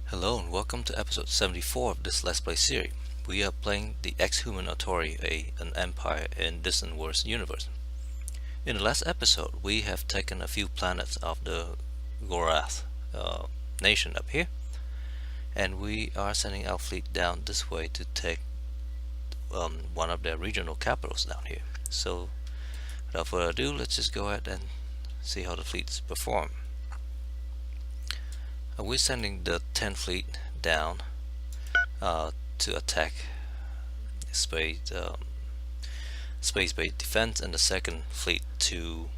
Hello and welcome to episode 74 of this Let's Play series. We are playing the XHuman Authority, an empire in Distant Worlds universe. In the last episode, we have taken a few planets of the Gulrath nation up here, and we are sending our fleet down this way to take one of their regional capitals down here. So, without further ado, let's just go ahead and see how the fleets perform. We're sending the 10th fleet down to attack space-based defense, and the second fleet to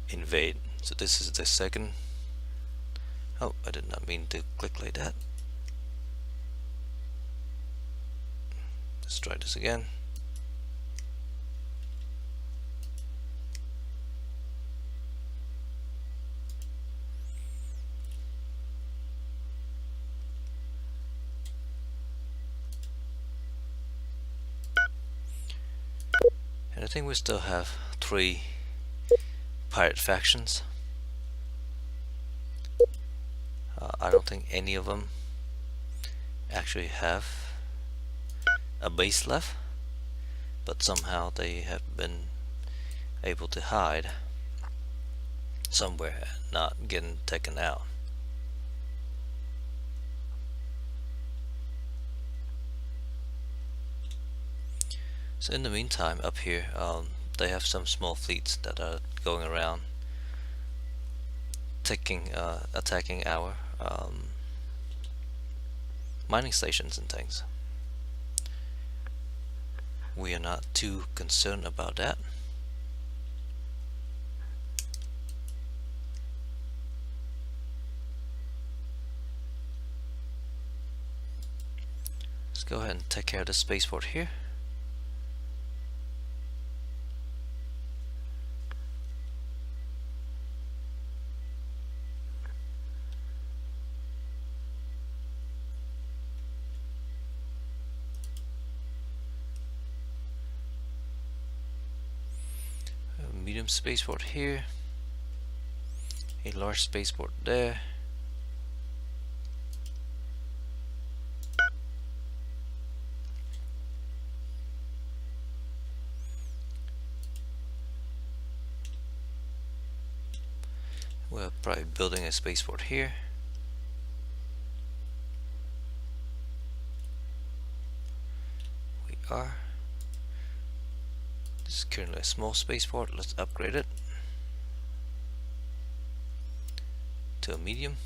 invade. So this is the second. Oh, I did not mean to click like that. Let's try this again. And I think we still have 3 pirate factions. I don't think any of them actually have a base left, but somehow they have been able to hide somewhere and not getting taken out. So in the meantime, up here, they have some small fleets that are going around attacking our mining stations and things. We are not too concerned about that. Let's go ahead and take care of the spaceport here. Medium spaceport here, a large spaceport there. We're probably building a spaceport here. We are. This is currently a small spaceport. Let's upgrade it to a medium.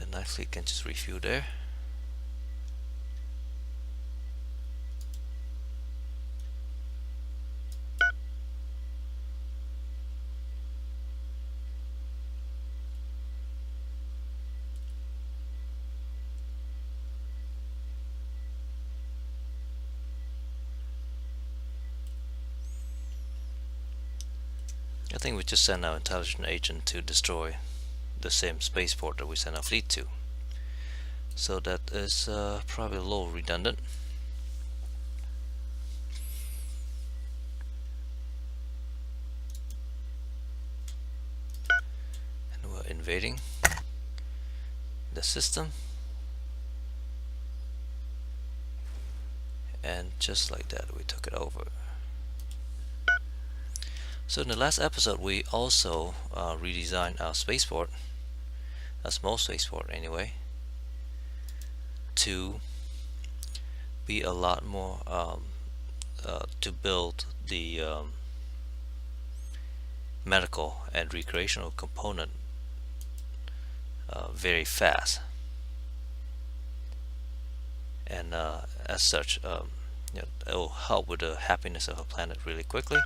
The night fleet can just refuel there. I think we just send our intelligent agent to destroy the same spaceport that we send our fleet to. So that is probably a little redundant. And we're invading the system. And just like that, we took it over. So in the last episode, we also redesigned our spaceport, a small spaceport anyway, to be a lot more to build the medical and recreational component very fast, and as such, it will help with the happiness of a planet really quickly.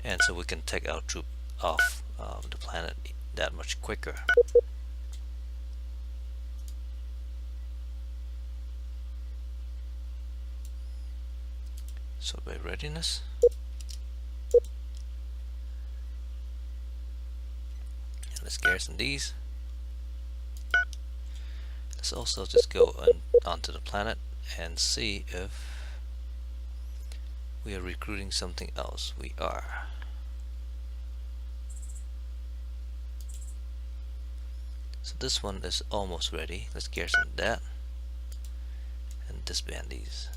And so we can take our troop off the planet that much quicker. So by readiness, let's garrison these. Let's also just go onto the planet and see if We are recruiting something else. We are. So this one is almost ready. Let's garrison that and disband these.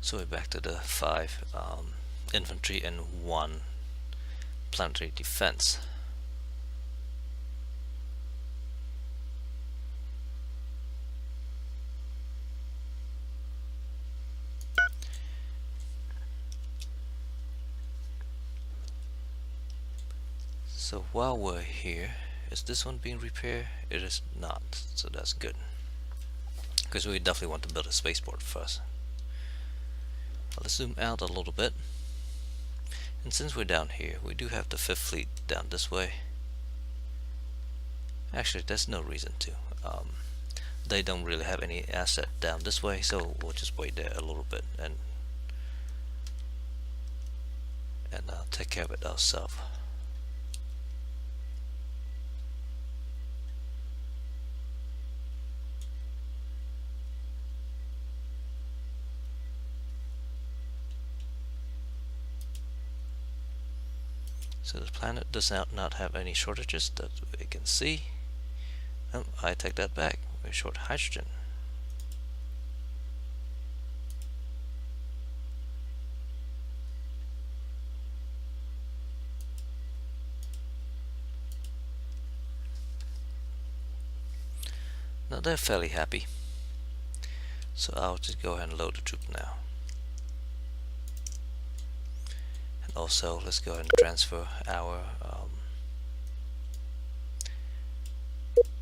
So we're back to the 5 infantry and 1 planetary defense. So while we're here, is this one being repaired? It is not, so that's good, because we definitely want to build a spaceport first. Let's zoom out a little bit, and since we're down here, we do have the 5th fleet down this way. Actually, there's no reason to. They don't really have any asset down this way, so we'll just wait there a little bit and take care of it ourselves. So the planet does not have any shortages that we can see. I take that back. We're short hydrogen. Now they're fairly happy. So I'll just go ahead and load the troop now. And also let's go ahead and transfer our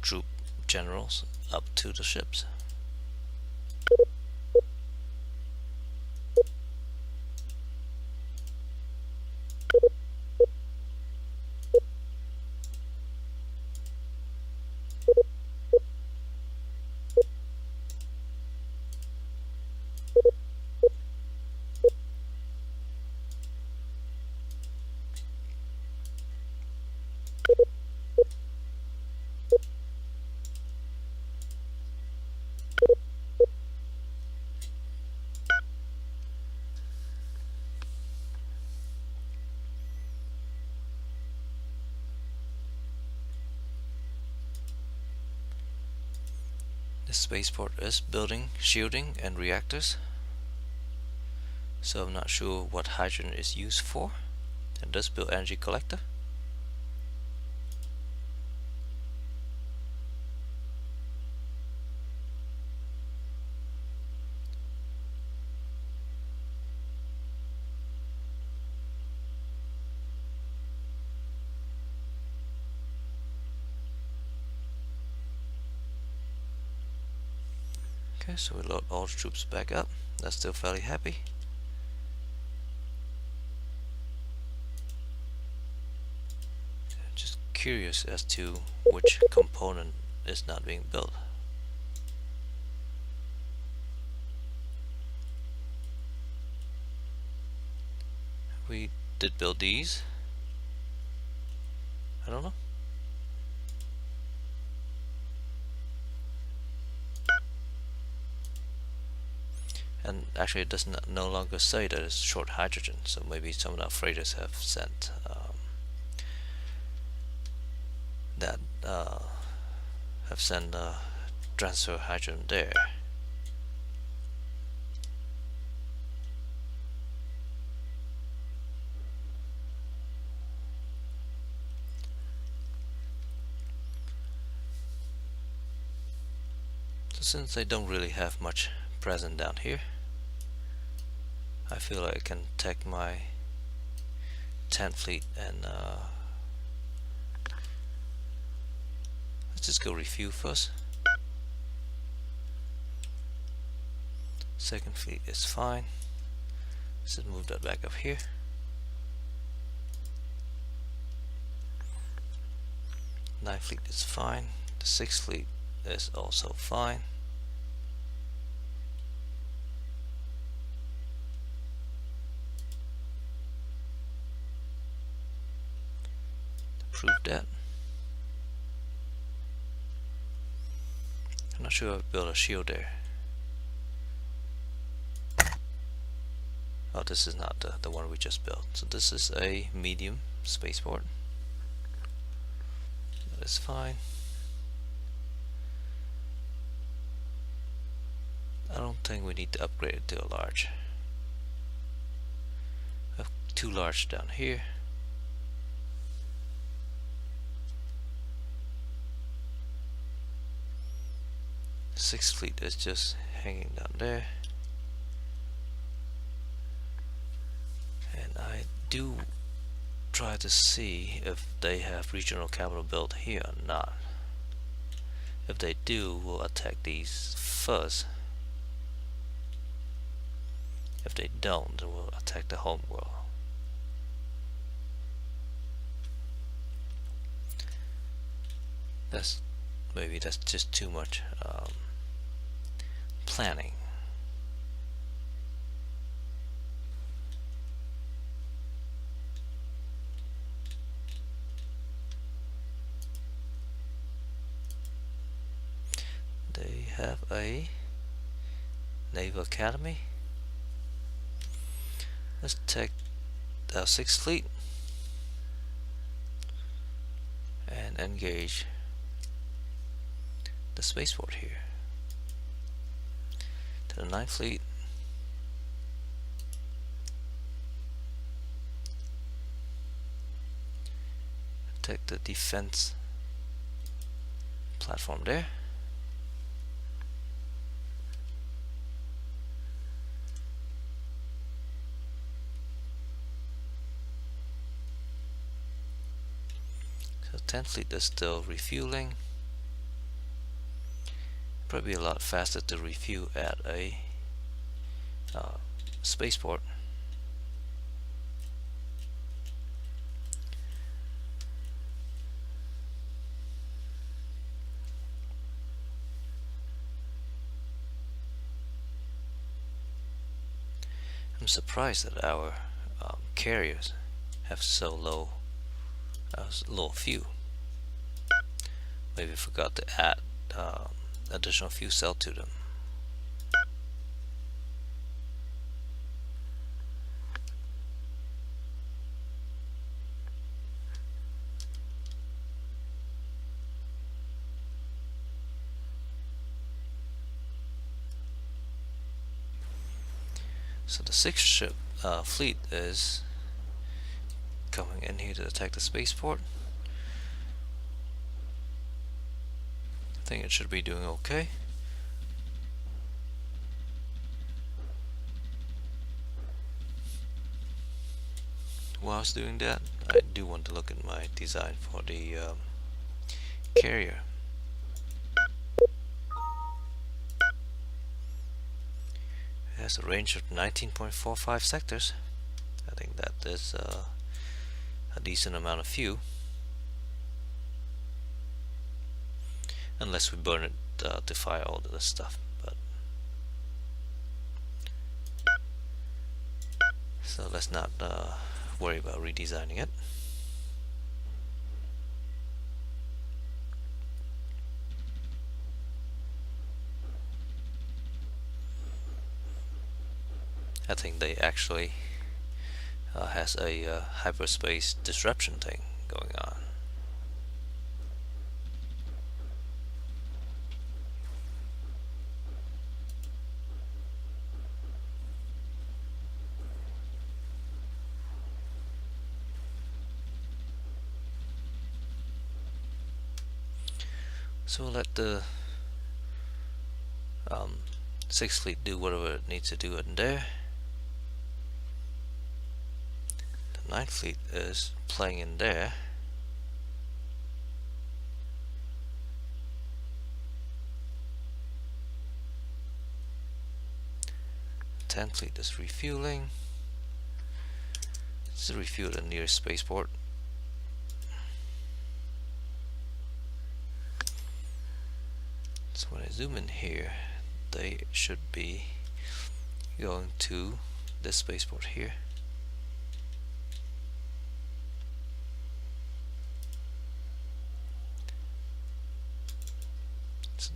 troop generals up to the ships. The spaceport is building shielding and reactors, so I'm not sure what hydrogen is used for. It does build energy collector. Okay, so we load all the troops back up. They're still fairly happy. Just curious as to which component is not being built. We did build these. I don't know. And actually it does not no longer say that it's short hydrogen, so maybe some of the freighters have sent transfer hydrogen there. So since they don't really have much present down here, I feel like I can take my 10th fleet and let's just go refuel first. 2nd fleet is fine. Let's just move that back up here. 9th fleet is fine. The 6th fleet is also fine. improve that. I'm not sure I've built a shield there. Oh, this is not the one we just built. So this is a medium spaceport. That is fine. I don't think we need to upgrade it to a large. I have 2 large down here. Sixth Fleet is just hanging down there. And I do try to see if they have regional capital built here or not. If they do, we'll attack these first. If they don't, then we'll attack the home world. Maybe that's just too much planning. They have a Naval Academy. Let's take our 6th Fleet and engage the spaceport here. To the 9th Fleet. Take the defense platform there. So 10th Fleet is still refueling. Probably a lot faster to refuel at a spaceport. I'm surprised that our carriers have so low fuel. Maybe forgot to add additional fuel cell to them. So the 6th fleet is coming in here to attack the spaceport. I think it should be doing okay. Whilst doing that, I do want to look at my design for the carrier. It has a range of 19.45 sectors. I think that is a decent amount of fuel. Unless we burn it to fire all of this stuff. But so let's not worry about redesigning it. I think they actually has a hyperspace disruption thing going on. So we'll let the 6th Fleet do whatever it needs to do in there. The 9th Fleet is playing in there. The 10th Fleet is refueling. Let's refuel the nearest spaceport. So when I zoom in here, they should be going to this spaceport here.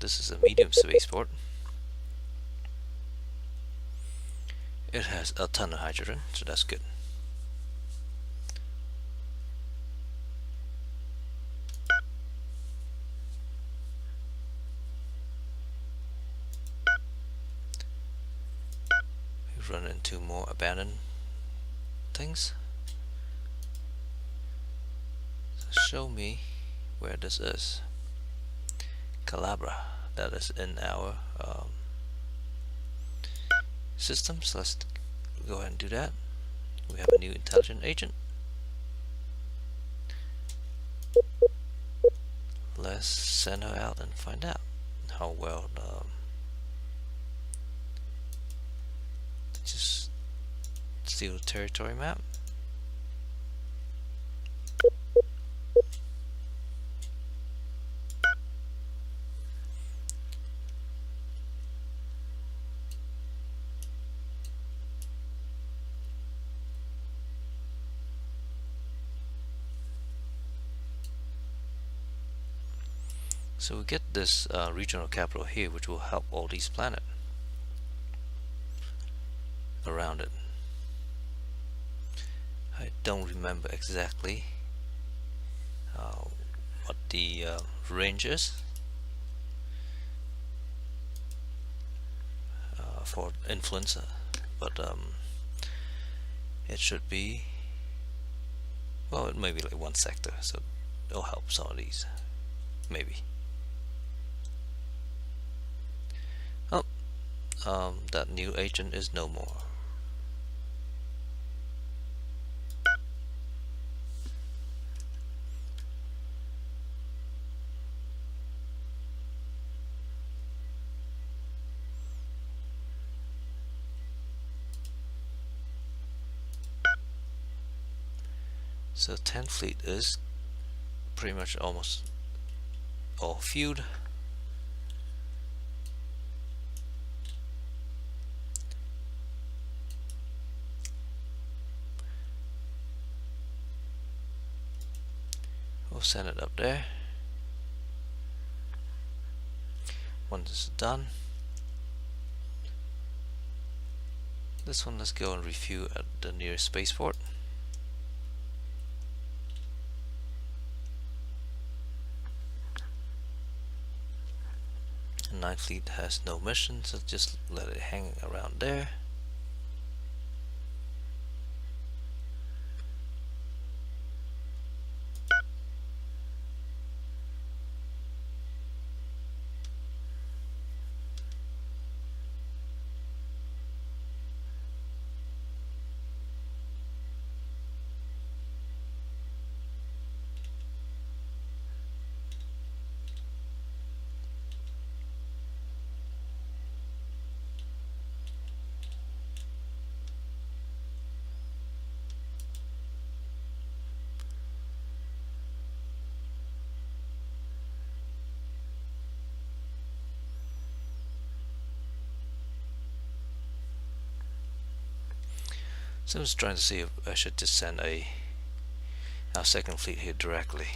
This is a medium spaceport. It has a ton of hydrogen, so that's good. We've run into more abandoned things. So show me where this is. Calabra, that is in our systems. Let's go ahead and do that. We have a new intelligent agent. Let's send her out and find out how well just steal the territory map. So we get this regional capital here, which will help all these planets around it. I don't remember exactly what the range is for influenza, but it should be, well, it may be like one sector, so it'll help some of these, maybe. That new agent is no more. So 10th fleet is pretty much almost all fueled. We'll send it up there. Once it's done, this one, let's go and refuel at the nearest spaceport. The 9th fleet has no mission, so just let it hang around there. So I was trying to see if I should just send our 2nd fleet here directly,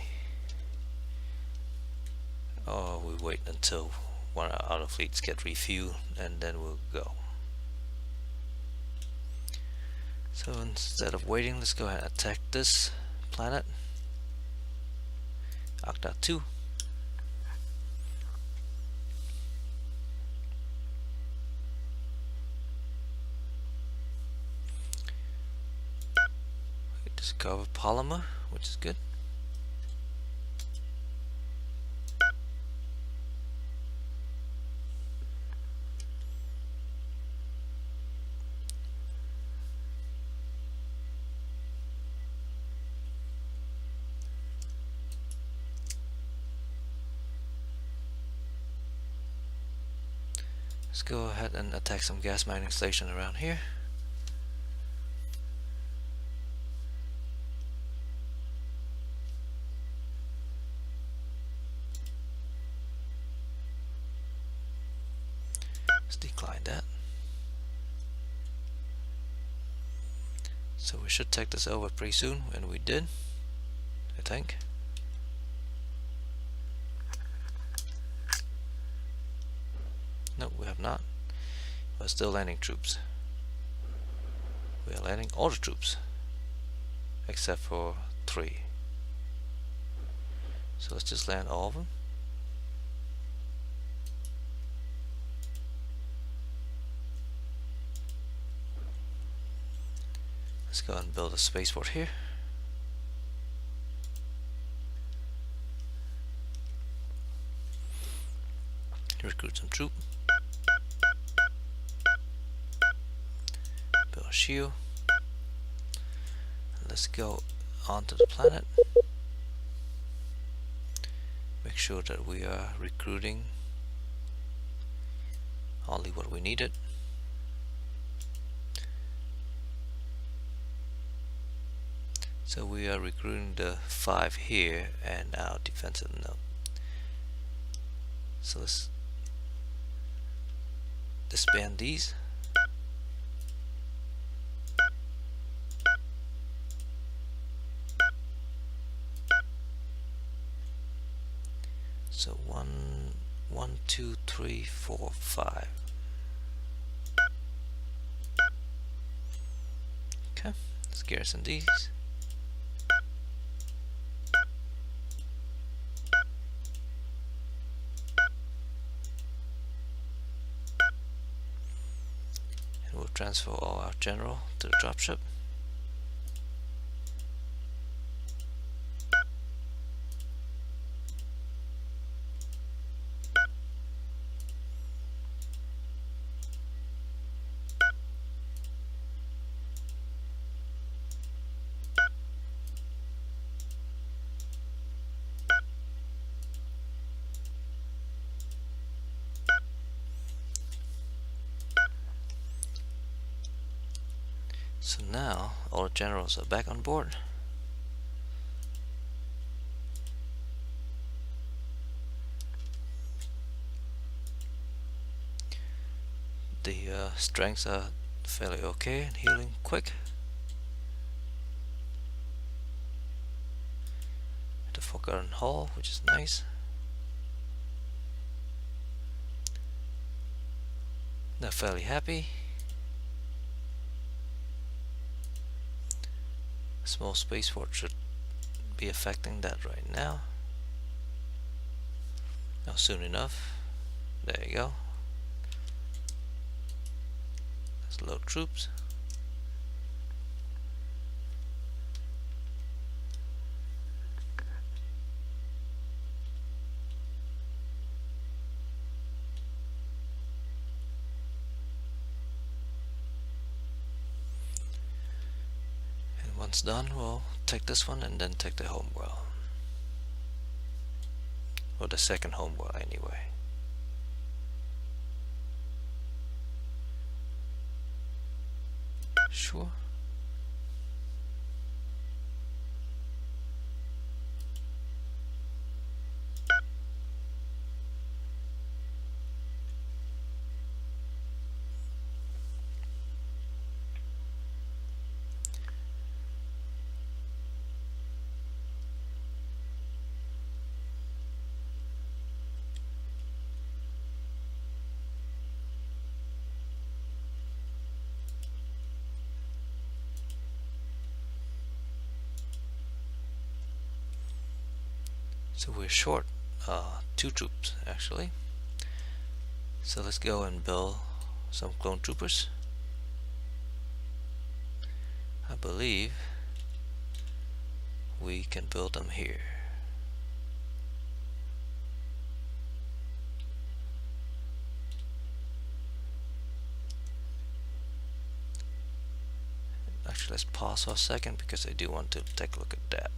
or we wait until one of our other fleets get refueled and then we'll go. So instead of waiting, let's go ahead and attack this planet, Octa 2. Discover polymer, which is good. Let's go ahead and attack some gas mining station around here. Let's decline that. So we should take this over pretty soon, and we did, I think. whatnot. We're still landing troops. We are landing all the troops except for 3. So let's just land all of them. Let's go ahead and build a spaceport here. Recruit some troop. Build a shield. Let's go onto the planet. Make sure that we are recruiting only what we needed. So we are recruiting the 5 here and our defensive node. So let's disband these. So 1, 2, 3, 4, 5. Okay, let's garrison these. And we'll transfer all our general to the dropship. So now all the generals are back on board. The strengths are fairly okay and healing quick. The Forgotten Hall, which is nice. They're fairly happy. Small spaceport should be affecting that right now. Now soon enough. There you go. Let's load troops. Once done, we'll take this one and then take the homeworld. Or the second homeworld anyway. Sure. So we're short 2 troops actually. So let's go and build some clone troopers. I believe we can build them here. Actually, let's pause for a second because I do want to take a look at that.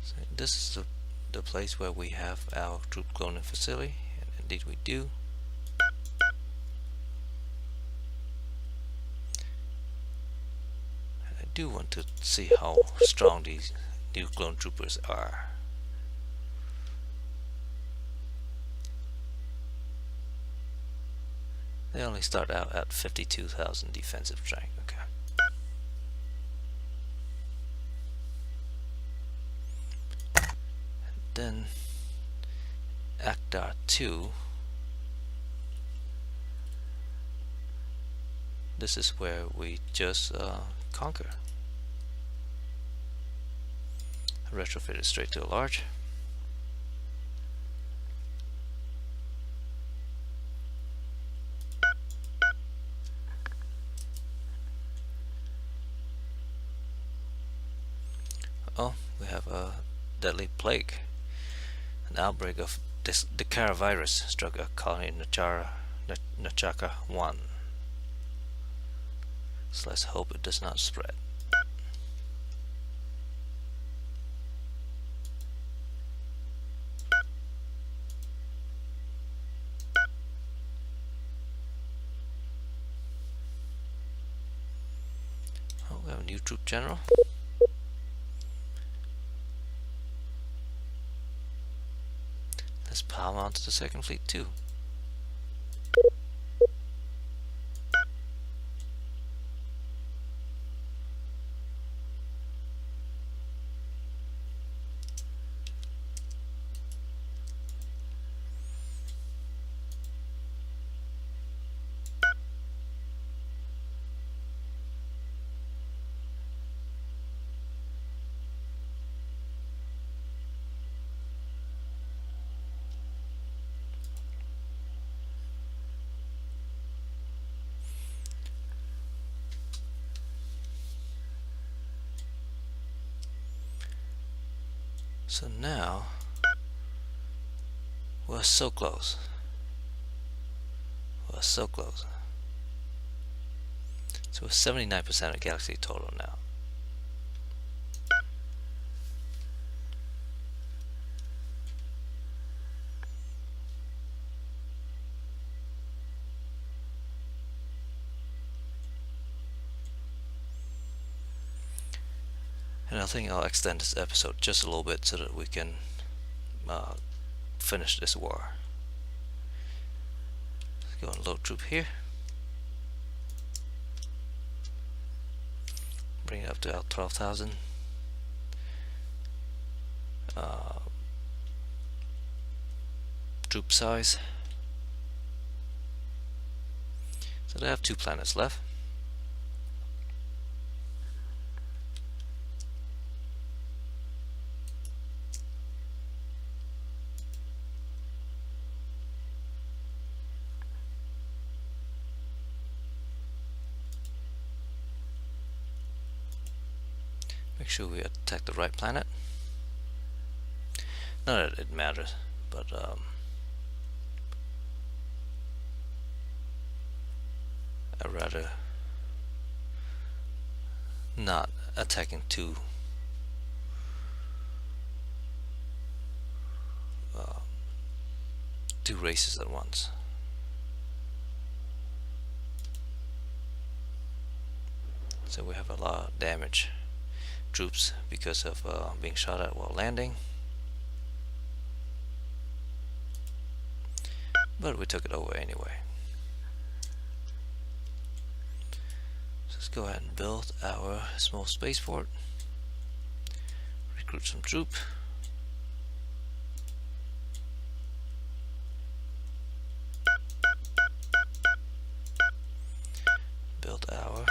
So this is the place where we have our troop cloning facility, and indeed we do. And I do want to see how strong these new clone troopers are. They only start out at 52,000 defensive strength. Okay. Then Baghdad 2. This is where we just conquer. Retrofit it straight to a large. Oh, we have a deadly plague. An outbreak of the caravirus struck a colony in Nachaka 1. So let's hope it does not spread. Oh, we have a new troop general. Let's pile on to the second fleet too. So now we're so close. We're so close. So we're 79% of galaxy total now. And I think I'll extend this episode just a little bit so that we can finish this war. Let's go and load troop here. Bring it up to 12,000. Troop size. So they have 2 planets left. Make sure we attack the right planet. Not that it matters, but I'd rather not attacking two races at once. So we have a lot of damage troops because of being shot at while landing, but we took it over anyway. So let's go ahead and build our small spaceport, recruit some troops, build our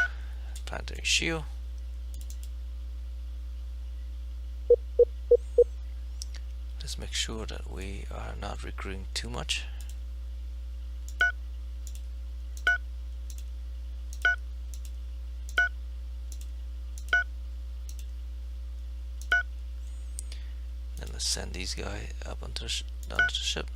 planetary shield. Let's make sure that we are not recruiting too much. Then let's send these guys up onto the ship.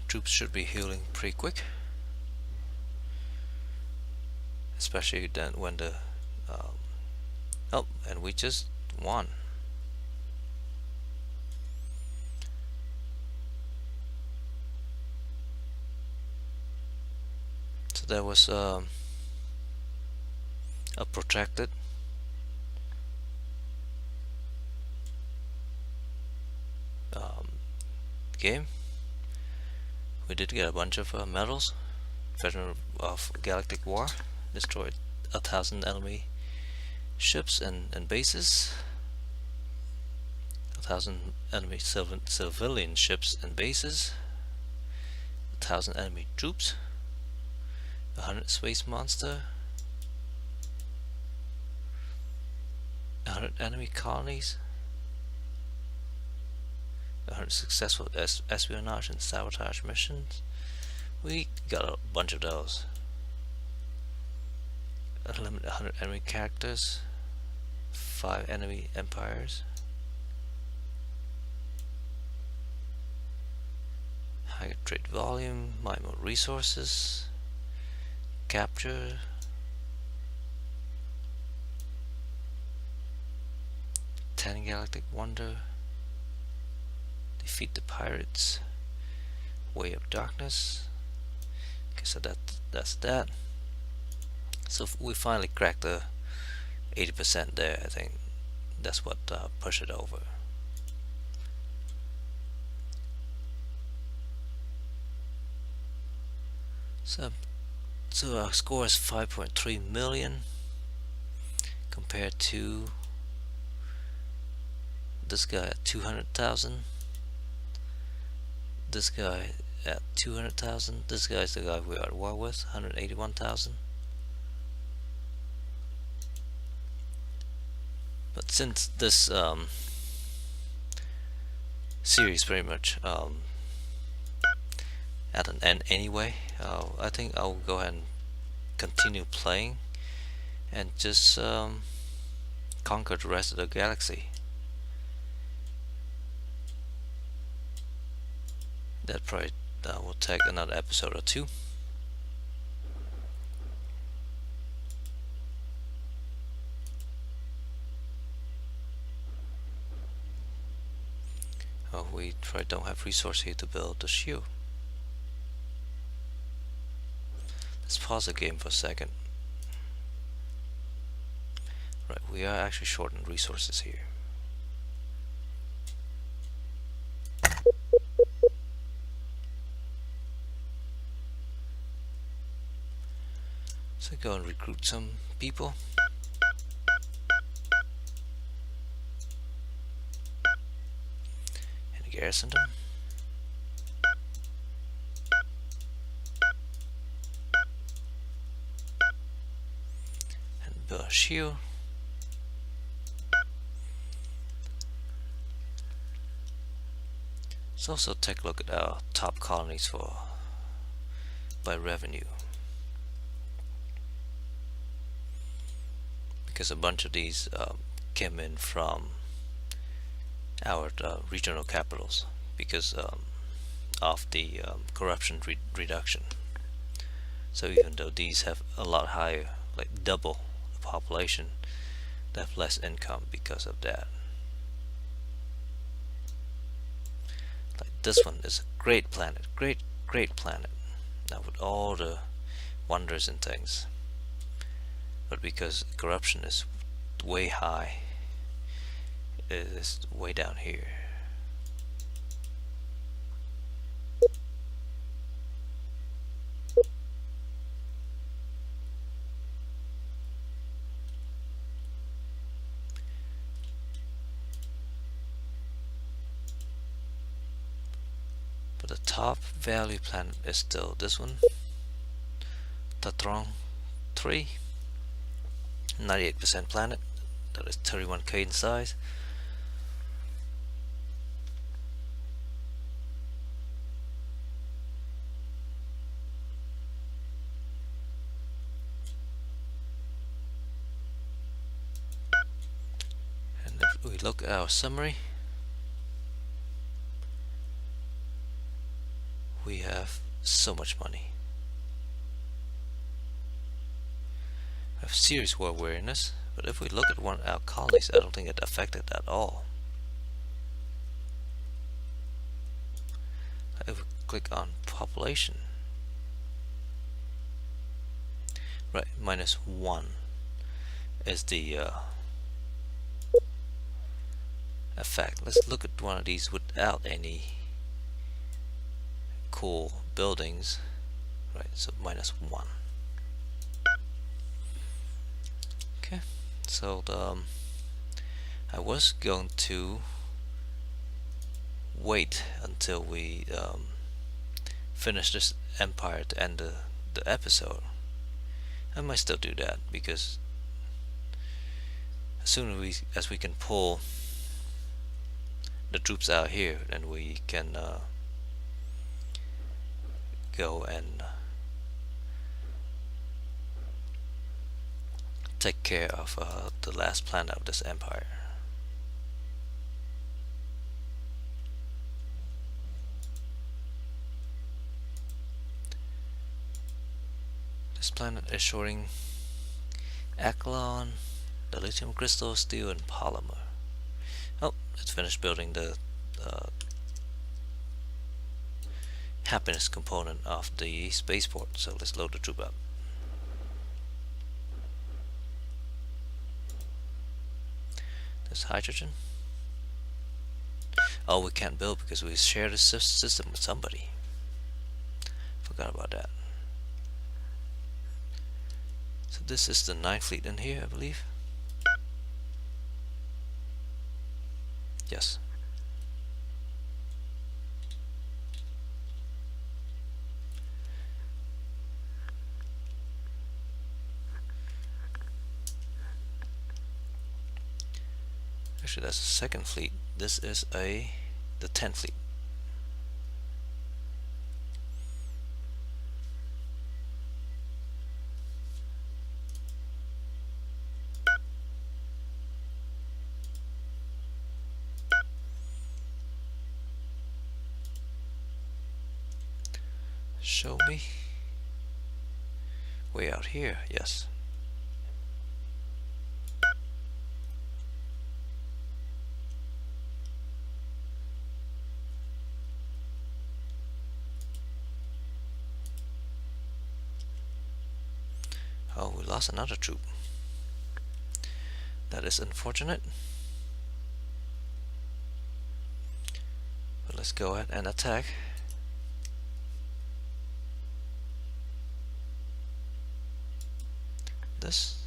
Troops should be healing pretty quick, especially then when the oh, and we just won. So there was a protracted good game. We did get a bunch of medals. Veteran of Galactic War, destroyed 1,000 enemy ships and bases, 1,000 enemy civilian ships and bases, 1,000 enemy troops, 100 space monster, 100 enemy colonies, 100 successful espionage and sabotage missions. We got a bunch of those. Eliminate 100 enemy characters, 5 enemy empires, higher trade volume, mine resources, capture, Ten Galactic Wonder, defeat the pirates, Way of Darkness. Okay, so that's that. So we finally cracked the 80% there. I think that's what pushed it over. So our score is 5.3 million compared to this guy at 200,000. This guy at 200,000. This guy's the guy we are at war with, 181,000. But since this series pretty much at an end anyway, I think I'll go ahead and continue playing and just conquer the rest of the galaxy. That probably will take another episode or two. Oh, we probably don't have resource here to build the shield. Let's pause the game for a second. Right, we are actually short on resources here. So go and recruit some people. And garrison them. And build a shield. Let's also take a look at our top colonies by revenue. Because a bunch of these came in from our regional capitals because of the corruption reduction. So even though these have a lot higher, like double the population, they have less income because of that. Like this one is a great planet, great planet, now with all the wonders and things. But because corruption is way high, it is way down here. But the top value planet is still this one, Tatron 3. 98% planet, that is 31k in size. And if we look at our summary, we have so much money. Have serious war weariness, but if we look at one of our colonies, I don't think it affected at all. If we click on population, right, -1 is the effect. Let's look at one of these without any cool buildings, right? So -1. Okay, so I was going to wait until we finish this empire to end the episode. I might still do that because as soon as we can pull the troops out here, then we can go and take care of the last planet of this empire. This planet is showing Aclon, the lithium crystal, steel, and polymer. Oh, let's finish building the happiness component of the spaceport. So let's load the troop up. There's hydrogen. Oh, we can't build because we share the system with somebody. Forgot about that. So this is the 9th fleet in here, I believe. Yes. Actually, that's the 2nd fleet. This is the 10th fleet. Show me. Way out here, yes. Oh, we lost another troop. That is unfortunate. But let's go ahead and attack. This.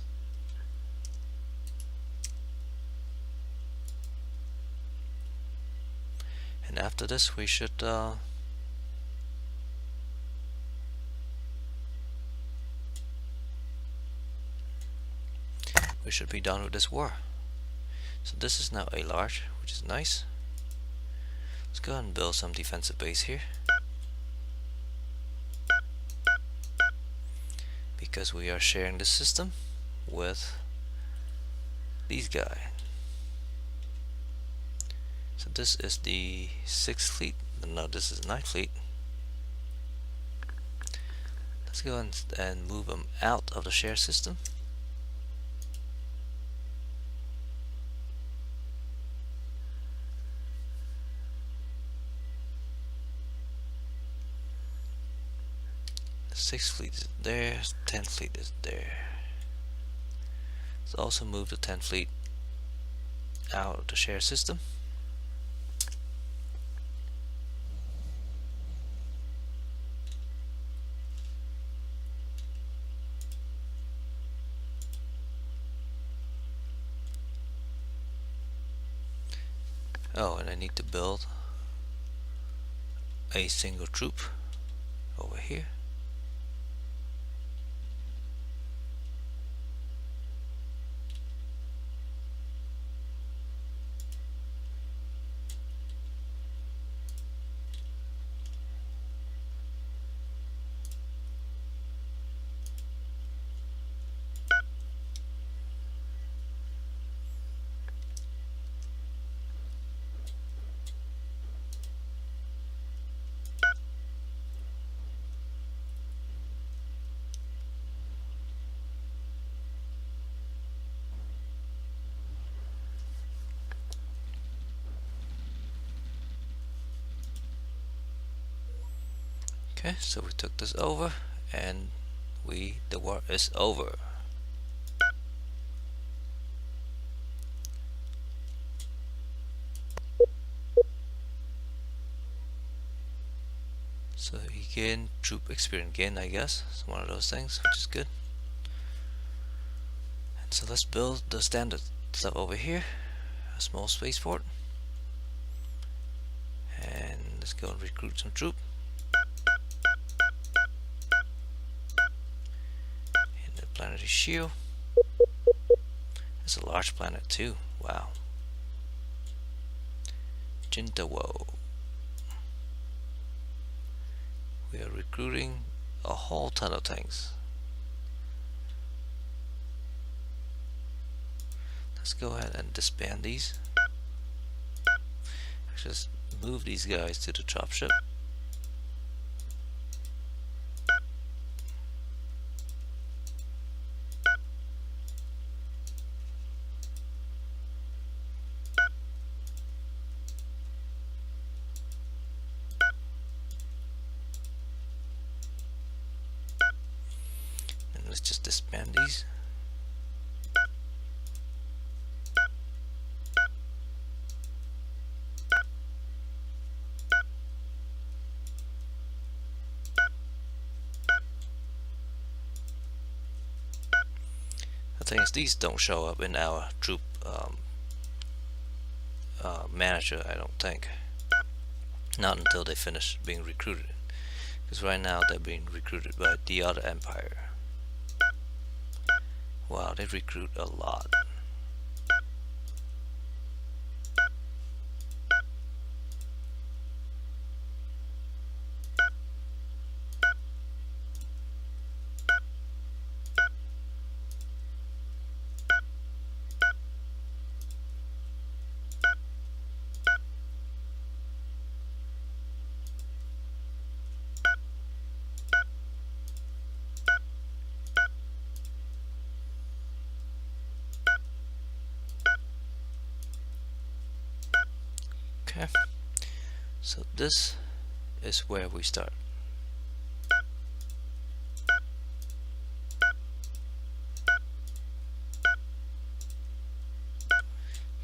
And after this we should be done with this war. So this is now a large, which is nice. Let's go ahead and build some defensive base here, because we are sharing the system with these guys. So this is the 6th fleet. No, this is the 9th fleet. Let's go and move them out of the share system. The 6th fleet is there, 10th fleet is there. Let's also move the 10th fleet out of the share system. Oh, and I need to build a single troop over here. Okay, so we took this over, and the war is over. So you gain troop experience again, I guess. It's one of those things, which is good. And so let's build the standard stuff over here. A small spaceport. And let's go and recruit some troop. And the planet is Shio. It's a large planet too. Wow. Jintawo. We are recruiting a whole ton of things. Let's go ahead and disband these. Just move these guys to the top ship. And let's just disband these. The thing is, these don't show up in our troop manager, I don't think. Not until they finish being recruited. Because right now they're being recruited by the other empire. Wow, they recruit a lot. Okay, so this is where we start.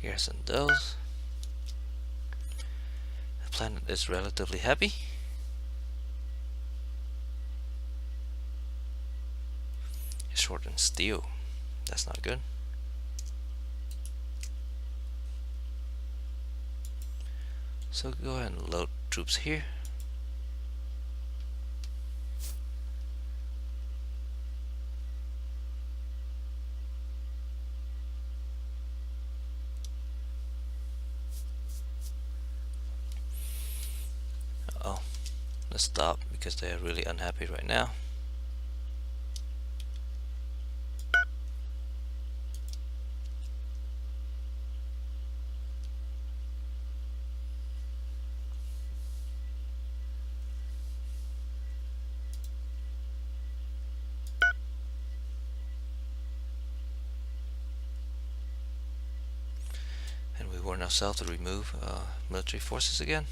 Here's some those. The planet is relatively happy. Short in steel. That's not good. So go ahead and load troops here. Oh, let's stop because they are really unhappy right now. And we warn ourselves to remove military forces again.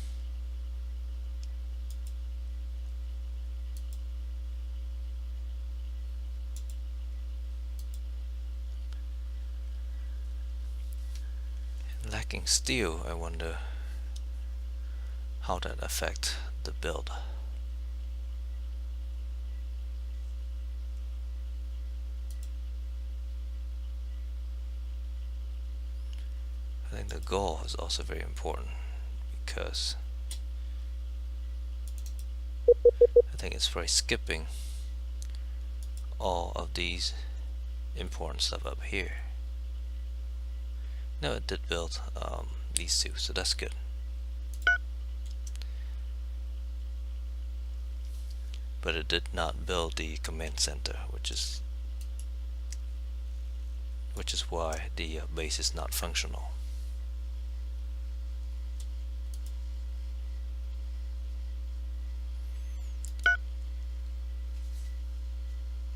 Lacking steel, I wonder how that affects the build. I think the goal is also very important because I think it's very skipping all of these important stuff up here. No, it did build these two, so that's good. But it did not build the command center, which is why the base is not functional.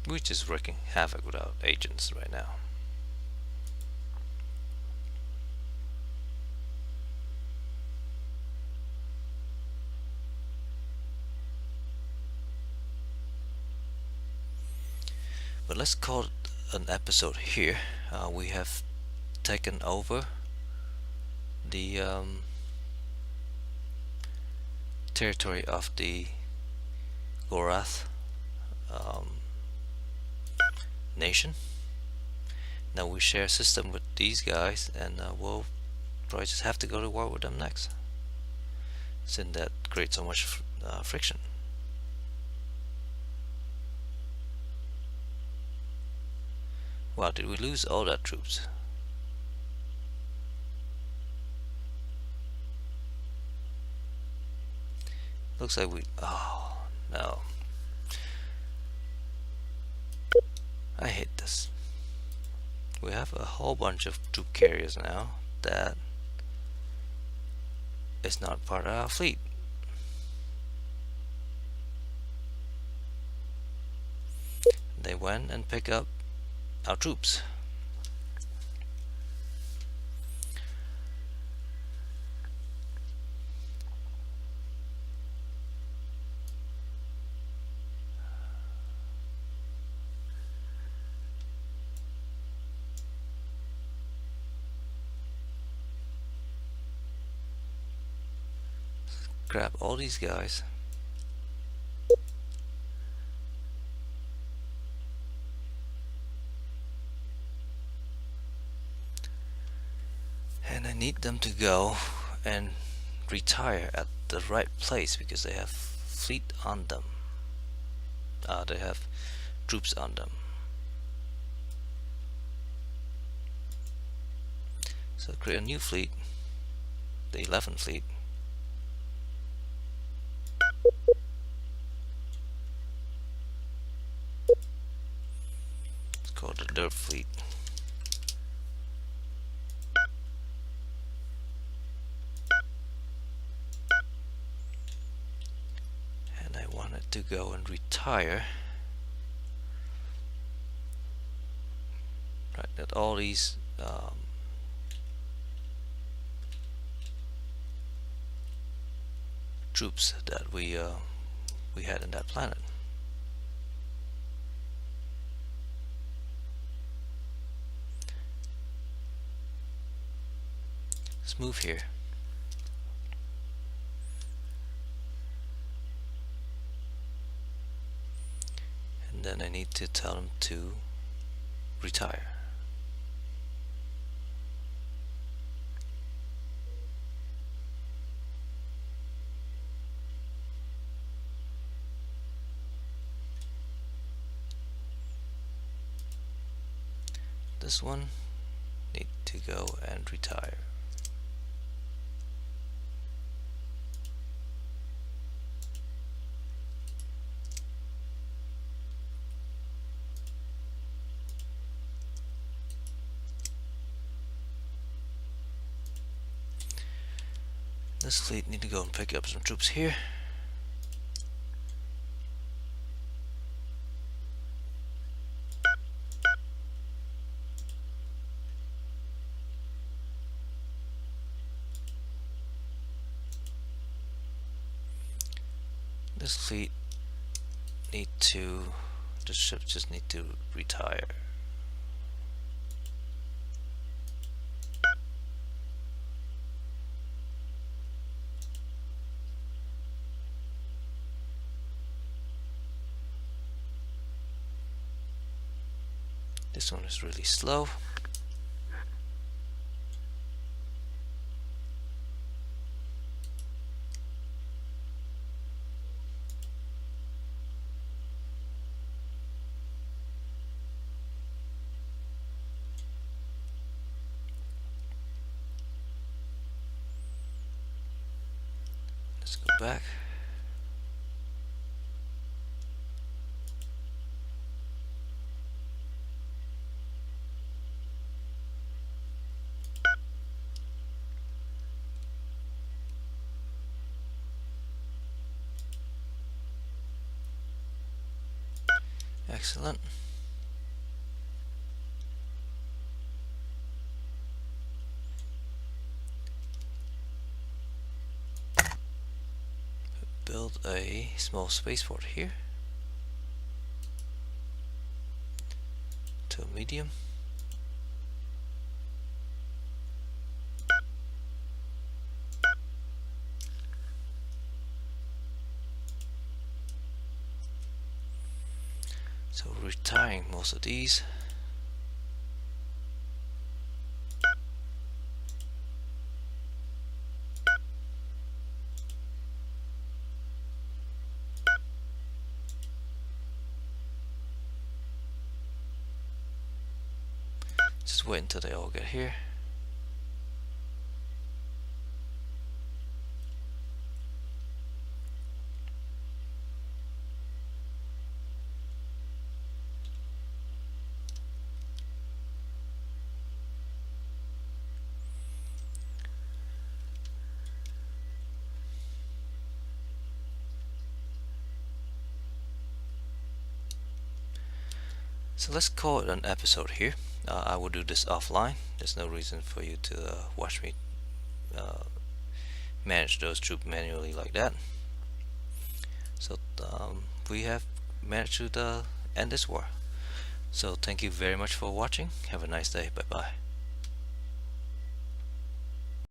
We're just wreaking havoc without agents right now. But let's call it an episode here. We have taken over the territory of the Gulrath um, nation. Now we share a system with these guys, and we'll probably just have to go to war with them next, since that creates so much friction. Wow, did we lose all that troops? Looks like we... oh, no. I hate this. We have a whole bunch of troop carriers now that is not part of our fleet. They went and picked up our troops. Grab all these guys. And I need them to go and retire at the right place because they have fleet on them. They have troops on them. So create a new fleet, the 11th fleet. It's called the Dirt Fleet. And I want it to go and retire right at all these troops that we had in that planet. Let's move here. And then I need to tell them to retire. This one need to go and retire. This fleet need to go and pick up some troops here. This fleet need to, the ships just need to retire. This one is really slow. Let's go back. Excellent. Build a small spaceport here to a medium. So retiring most of these. Just wait until they all get here. So let's call it an episode here. I will do this offline. There's no reason for you to watch me manage those troops manually like that. So we have managed to end this war. So thank you very much for watching. Have a nice day. Bye bye.